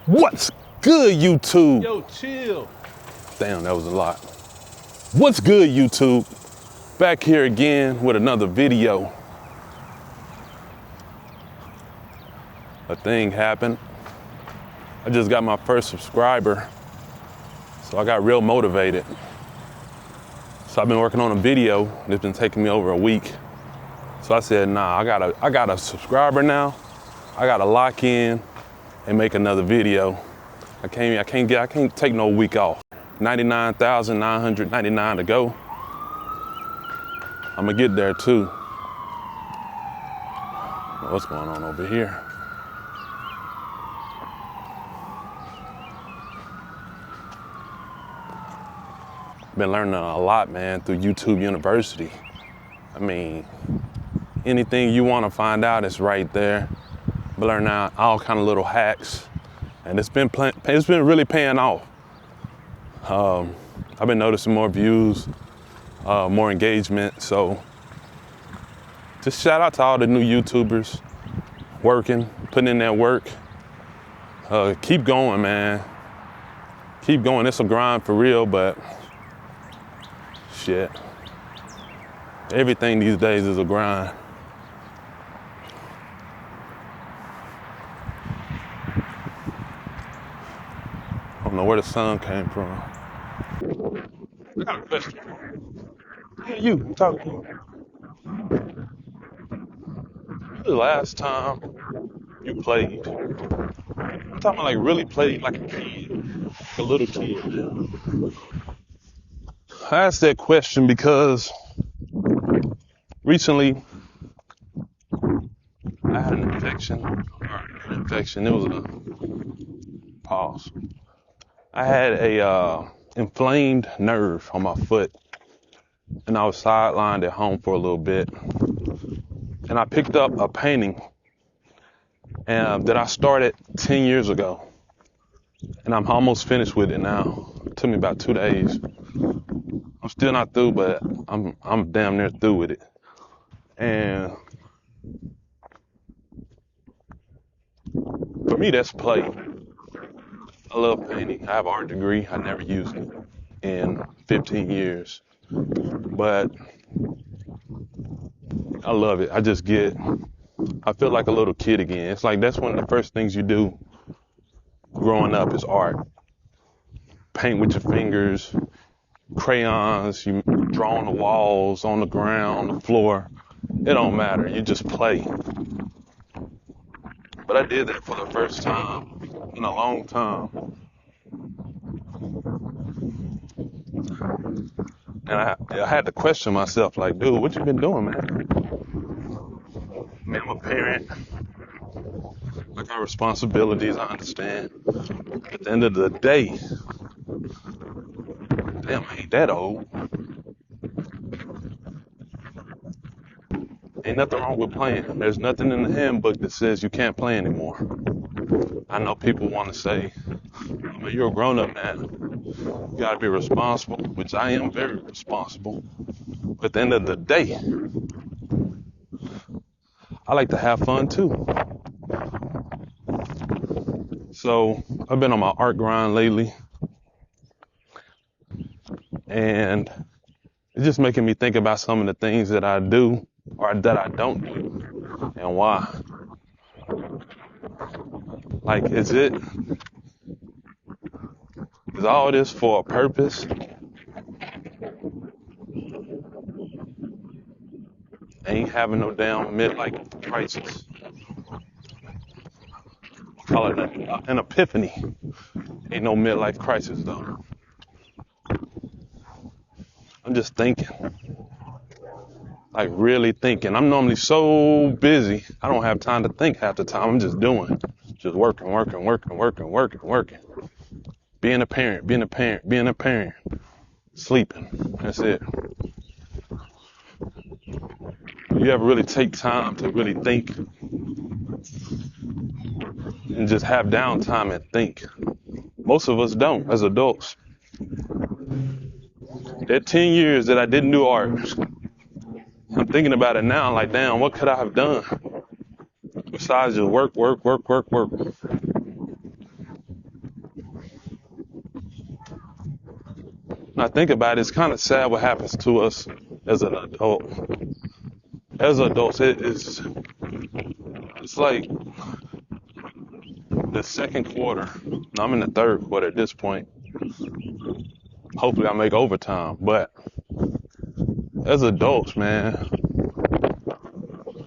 What's good, YouTube? Yo, chill. Damn, that was a lot. What's good, YouTube? Back here again with another video. A thing happened. I just got my first subscriber, so I got real motivated. So I've been working on a video, and it's been taking me over a week. So I said, nah, I got a subscriber now. I gotta lock in and make another video. I can't take no week off. 99,999 to go. I'm gonna get there too. What's going on over here? Been learning a lot, man, through YouTube University. I mean, anything you want to find out is right there. Been learning out all kind of little hacks, and it's been really paying off. I've been noticing more views, more engagement. So just shout out to all the new YouTubers working, putting in that work. Keep going, man. Keep going. It's a grind for real, but shit. Everything these days is a grind. I don't know where the sun came from. I got a question. Yeah, I'm talking to you. When the last time you played? I'm talking like really played like a kid, a little kid. I asked that question because recently I had an infection. It was a pause. I had a inflamed nerve on my foot, and I was sidelined at home for a little bit. And I picked up a painting that I started 10 years ago, and I'm almost finished with it now. It took me about 2 days. I'm still not through, but I'm damn near through with it. And for me, that's play. I love painting. I have an art degree. I never used it in 15 years, but I love it. I feel like a little kid again. It's like that's one of the first things you do growing up is art. Paint with your fingers, crayons, you draw on the walls, on the ground, on the floor. It don't matter. You just play. But I did that for the first time in a long time. And I had to question myself, like, dude, what you been doing, man? Man, I'm a parent. I got responsibilities, I understand. At the end of the day, damn, I ain't that old. Ain't nothing wrong with playing. There's nothing in the handbook that says you can't play anymore. I know people want to say, I mean, you're a grown-up man. You gotta be responsible, which I am very responsible. But at the end of the day, I like to have fun too. So I've been on my art grind lately, and it's just making me think about some of the things that I do or that I don't do and why. Like, is all this for a purpose? Ain't having no damn midlife crisis. Call it an epiphany. Ain't no midlife crisis though. I'm just thinking. Like really thinking. I'm normally so busy, I don't have time to think half the time. I'm just doing. Just working. Being a parent. Sleeping. That's it. You ever really take time to really think and just have downtime and think? Most of us don't as adults. That 10 years that I didn't do art, I'm thinking about it now, like, damn, what could I have done? Besides just work. think about it, it's kind of sad what happens to us as an adult. As adults, it's like the second quarter. No, I'm in the third quarter at this point. Hopefully I make overtime. But as adults, man,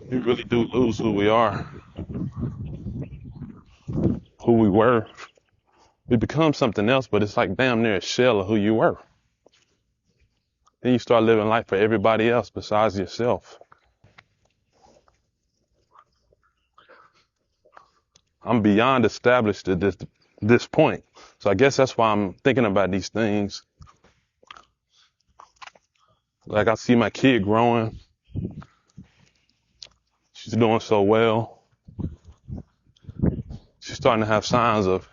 we really do lose who we are, who we were. We become something else, but it's like damn near a shell of who you were. Then you start living life for everybody else besides yourself. I'm beyond established at this point. So I guess that's why I'm thinking about these things. Like I see my kid growing. She's doing so well. She's starting to have signs of,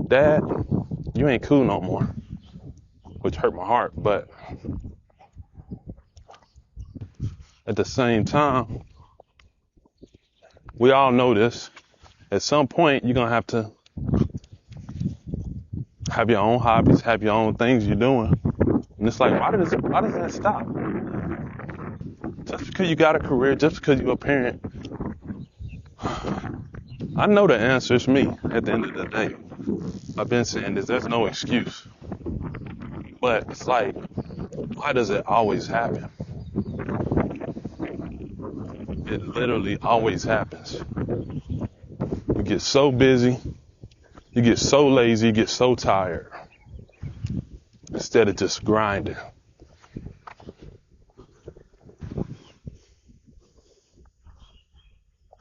Dad, you ain't cool no more, which hurt my heart. But at the same time, we all know this. At some point, you're going to have to have your own hobbies, have your own things you're doing. And it's like, why does that stop? Just because you got a career, just because you're a parent. I know the answer is me at the end of the day. I've been saying this, there's no excuse. But it's like, why does it always happen? It literally always happens. You get so busy, you get so lazy, you get so tired, instead of just grinding.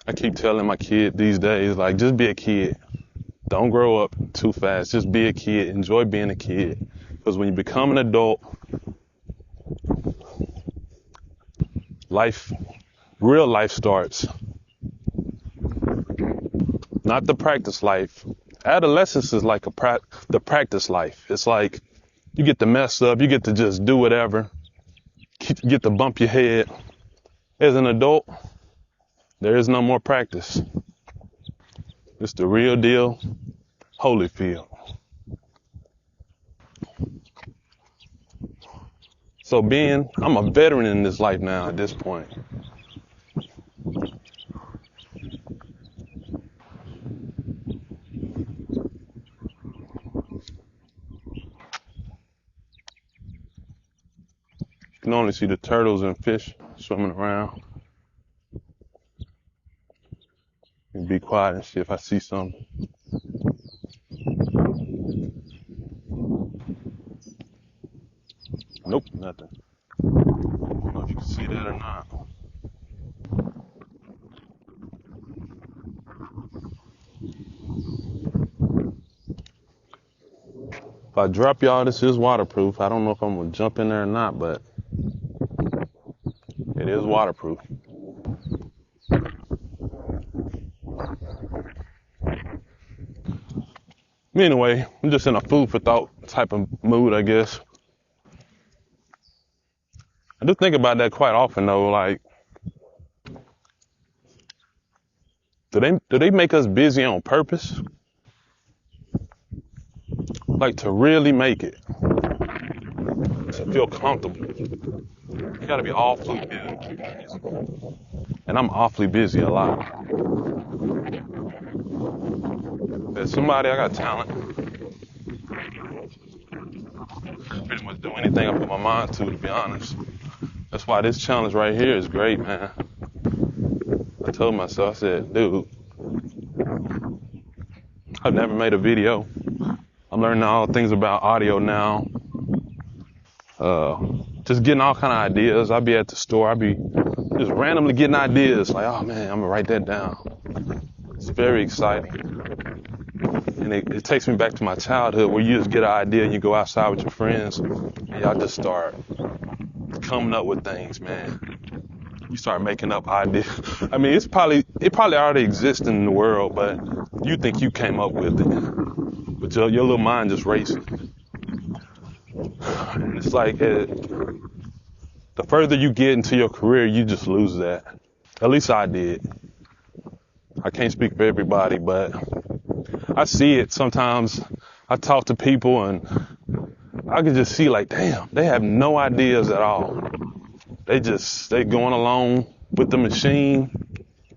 I keep telling my kid these days, like, just be a kid. Don't grow up too fast. Just be a kid. Enjoy being a kid. Because when you become an adult, real life starts. Not the practice life. Adolescence is like the practice life. It's like you get to mess up. You get to just do whatever. You get to bump your head. As an adult, there is no more practice. It's the real deal, Holyfield. So I'm a veteran in this life now at this point. You can only see the turtles and fish swimming around. And be quiet and see if I see something. Nope, nothing. I don't know if you can see that or not. If I drop y'all, this is waterproof. I don't know if I'm gonna jump in there or not, but it is waterproof. Anyway, I'm just in a food for thought type of mood, I guess. I do think about that quite often though, like, do they make us busy on purpose? Like to really make it, to feel comfortable. You gotta be awfully busy. And I'm awfully busy a lot. As somebody, I got talent. Pretty much do anything I put my mind to be honest. That's why this challenge right here is great, man. I told myself, I said, dude, I've never made a video. I'm learning all things about audio now. Just getting all kind of ideas. I'll be at the store. I'll be just randomly getting ideas. Like, oh man, I'm gonna write that down. It's very exciting. And it takes me back to my childhood where you just get an idea and you go outside with your friends and y'all just start coming up with things, man. You start making up ideas. I mean, it probably already exists in the world, but you think you came up with it. But your little mind just racing. And it's like the further you get into your career, you just lose that. At least I did. I can't speak for everybody, but I see it sometimes. I talk to people and I could just see like, damn, they have no ideas at all. They going along with the machine,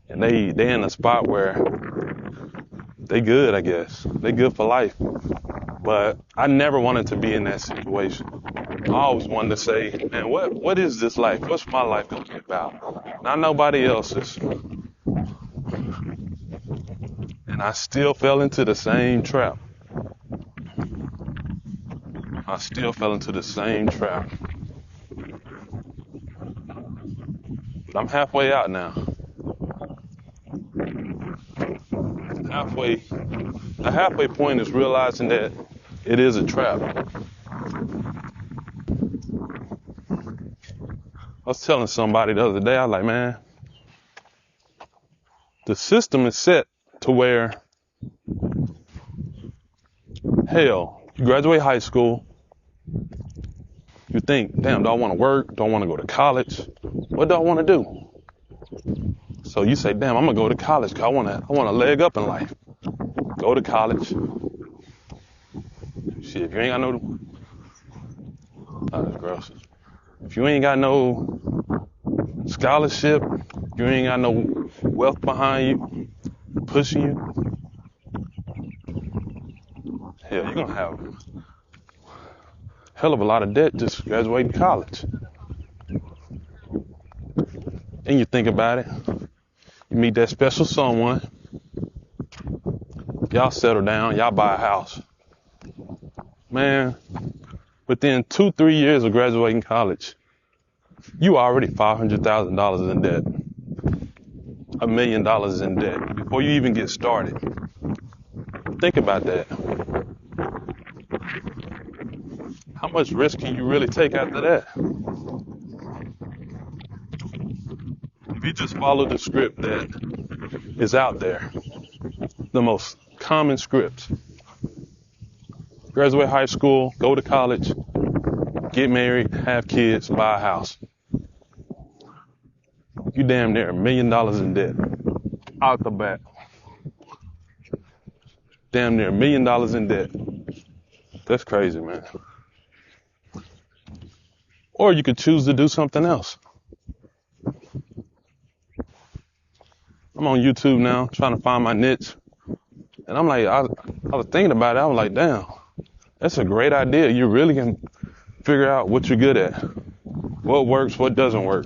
and they in a spot where they good, I guess. They good for life. But I never wanted to be in that situation. I always wanted to say, man, what is this life? What's my life gonna be about? Not nobody else's. And I still fell into the same trap. But I'm halfway out now. The halfway point is realizing that it is a trap. I was telling somebody the other day, I was like, man, the system is set to where, hell, you graduate high school, you think, damn, do I want to work? Do I want to go to college? What do I want to do? So you say, damn, I'm going to go to college because I want a leg up in life. Go to college. Shit, if you ain't got no, that's gross. If you ain't got no scholarship, you ain't got no wealth behind you, pushing you, hell, you're going to have a hell of a lot of debt just graduating college. And you think about it, you meet that special someone, y'all settle down, y'all buy a house. Man, within 2-3 years of graduating college, you already $500,000 in debt. $1 million in debt before you even get started. Think about that. How much risk can you really take after that? If you just follow the script that is out there, the most common script. Graduate high school, go to college, get married, have kids, buy a house. You damn near $1 million in debt. Out the back. Damn near $1 million in debt. That's crazy, man. Or you could choose to do something else. I'm on YouTube now, trying to find my niche. And I'm like, I was thinking about it. I was like, damn, that's a great idea. You really can figure out what you're good at. What works, what doesn't work.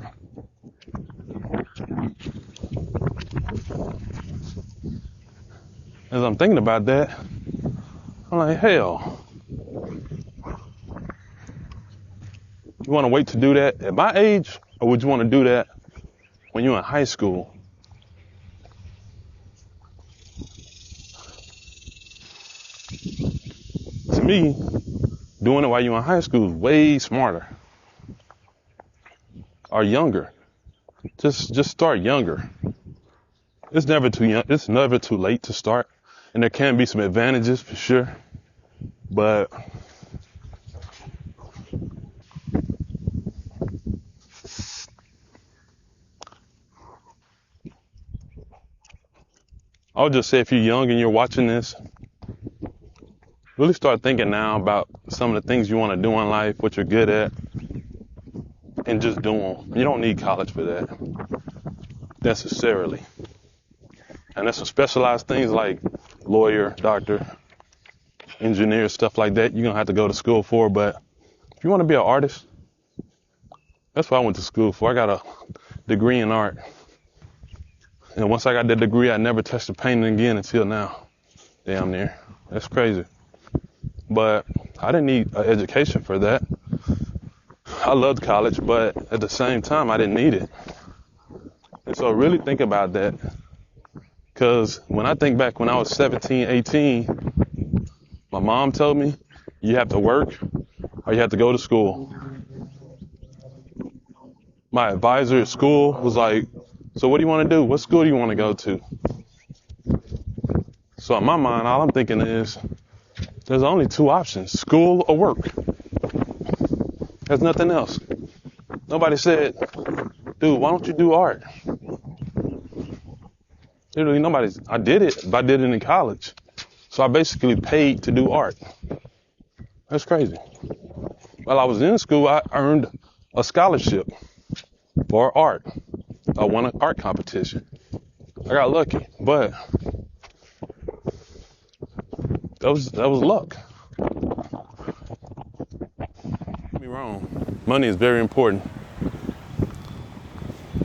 As I'm thinking about that, I'm like, hell, you want to wait to do that at my age, or would you want to do that when you're in high school? To me, doing it while you're in high school is way smarter. Or younger. Just start younger. It's never too young. It's never too late to start. And there can be some advantages for sure. But I would just say if you're young and you're watching this, really start thinking now about some of the things you want to do in life, what you're good at, and just do them. You don't need college for that, necessarily. And there's some specialized things like lawyer, doctor, engineer, stuff like that you're going to have to go to school for. But if you want to be an artist, that's what I went to school for. I got a degree in art. And once I got that degree, I never touched a painting again until now. Damn near. That's crazy. But I didn't need an education for that. I loved college, but at the same time, I didn't need it. And so really think about that. Because when I think back when I was 17, 18, my mom told me, you have to work or you have to go to school. My advisor at school was like, so what do you want to do? What school do you want to go to? So in my mind, all I'm thinking is, there's only two options, school or work. There's nothing else. Nobody said, dude, why don't you do art? Literally I did it, but I did it in college. So I basically paid to do art. That's crazy. while I was in school, I earned a scholarship for art. I won an art competition. I got lucky, but that was luck. Don't get me wrong, money is very important.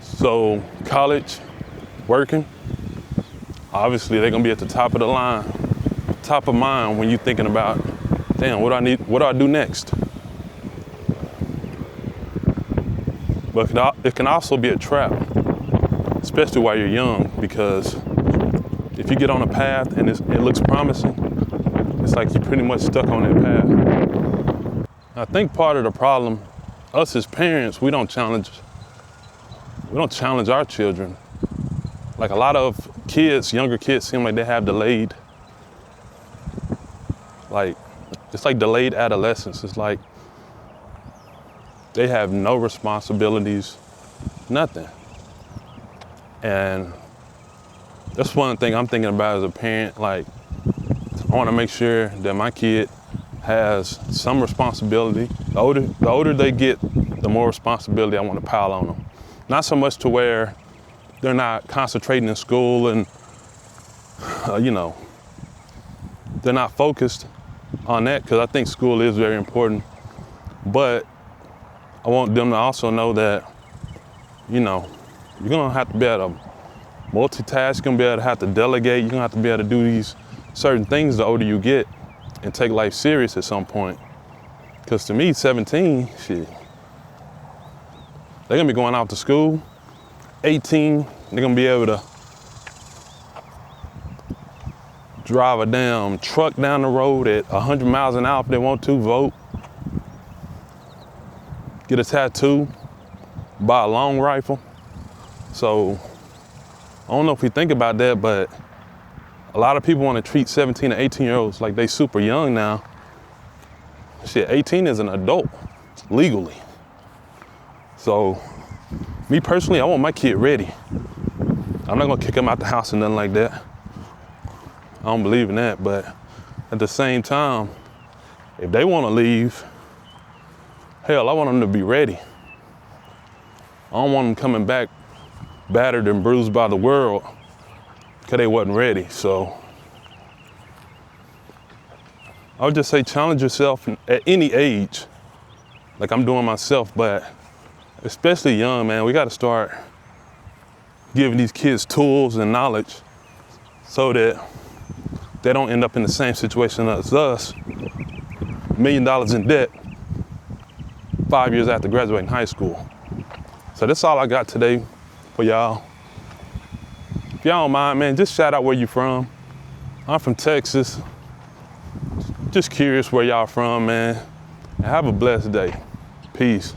So college, working, obviously they're gonna be at the top of the line, top of mind when you're thinking about, damn, what do I do next? But it can also be a trap, especially while you're young, because if you get on a path and it looks promising, it's like you're pretty much stuck on that path. I think part of the problem, us as parents, we don't challenge our children. Like a lot of kids, younger kids, seem like they have delayed, it's like delayed adolescence. It's like they have no responsibilities, nothing. And that's one thing I'm thinking about as a parent. Like, I want to make sure that my kid has some responsibility. The older they get, the more responsibility I want to pile on them. Not so much to where they're not concentrating in school and, they're not focused on that, because I think school is very important. But I want them to also know that, you're gonna have to be able to multitask, you're gonna be able to have to delegate, you're gonna have to be able to do these certain things the older you get and take life serious at some point. Because to me, 17, shit, they're gonna be going out to school. 18, they're gonna be able to drive a damn truck down the road at 100 miles an hour if they want to, vote, get a tattoo, buy a long rifle. So I don't know if we think about that, but a lot of people want to treat 17 and 18-year-olds like they super young now. Shit, 18 is an adult, legally. So me personally, I want my kid ready. I'm not gonna kick him out the house or nothing like that. I don't believe in that, but at the same time, if they wanna leave, hell, I want them to be ready. I don't want them coming back battered and bruised by the world because they wasn't ready. So I would just say challenge yourself at any age, like I'm doing myself, but especially young, man, we gotta start giving these kids tools and knowledge so that they don't end up in the same situation as us, $1 million in debt 5 years after graduating high school. So that's all I got today for y'all. If y'all don't mind, man, just shout out where you from. I'm from Texas. Just curious where y'all from, man. And have a blessed day. Peace.